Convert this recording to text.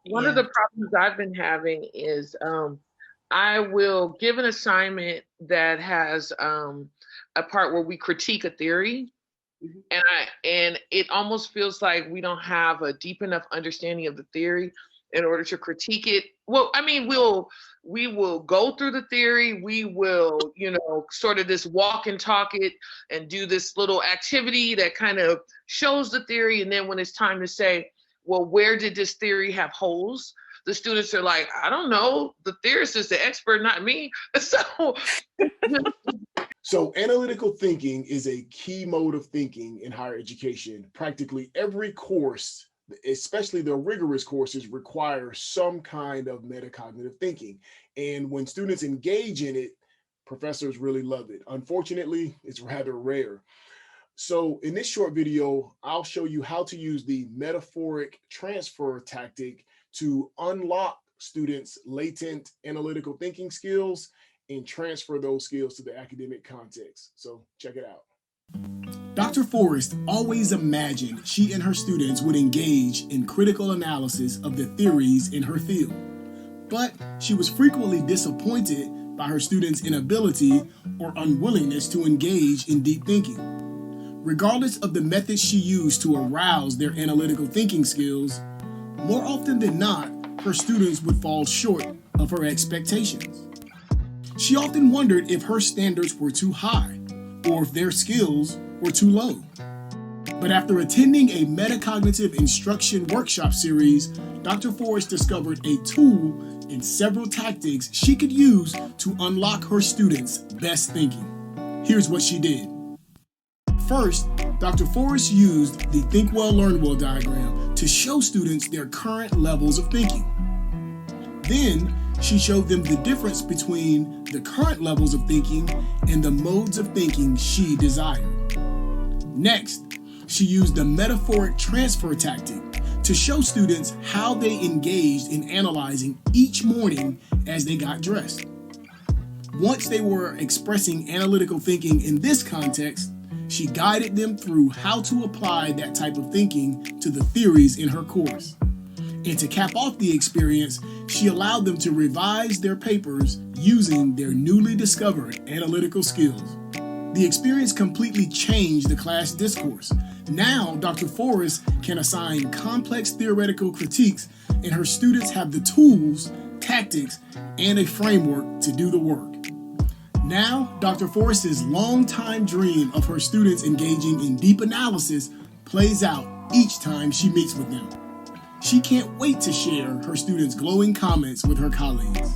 One of Yeah. the problems I've been having is I will give an assignment that has a part where we critique a theory, Mhm. and it almost feels like we don't have a deep enough understanding of the theory in order to critique it. Well, I mean, we will go through the theory, we will, sort of this walk and talk it and do this little activity that kind of shows the theory, and then when it's time to say, well, where did this theory have holes? The students are like, I don't know. The theorist is the expert, not me. So So, analytical thinking is a key mode of thinking in higher education. Practically every course, especially the rigorous courses, require some kind of metacognitive thinking. And when students engage in it, professors really love it. Unfortunately, it's rather rare. So, in this short video, I'll show you how to use the metaphoric transfer tactic to unlock students' latent analytical thinking skills and transfer those skills to the academic context. So, check it out. Dr. Forrest always imagined she and her students would engage in critical analysis of the theories in her field. But she was frequently disappointed by her students' inability or unwillingness to engage in deep thinking. Regardless of the methods she used to arouse their analytical thinking skills, more often than not, her students would fall short of her expectations. She often wondered if her standards were too high or if their skills were too low. But after attending a metacognitive instruction workshop series, Dr. Forrest discovered a tool and several tactics she could use to unlock her students' best thinking. Here's what she did. First, Dr. Forrest used the Think Well, Learn Well diagram to show students their current levels of thinking. Then, she showed them the difference between the current levels of thinking and the modes of thinking she desired. Next, she used the metaphoric transfer tactic to show students how they engaged in analyzing each morning as they got dressed. Once they were expressing analytical thinking in this context, she guided them through how to apply that type of thinking to the theories in her course. And to cap off the experience, she allowed them to revise their papers using their newly discovered analytical skills. The experience completely changed the class discourse. Now, Dr. Forrest can assign complex theoretical critiques, and her students have the tools, tactics, and a framework to do the work. Now, Dr. Forrest's longtime dream of her students engaging in deep analysis plays out each time she meets with them. She can't wait to share her students' glowing comments with her colleagues.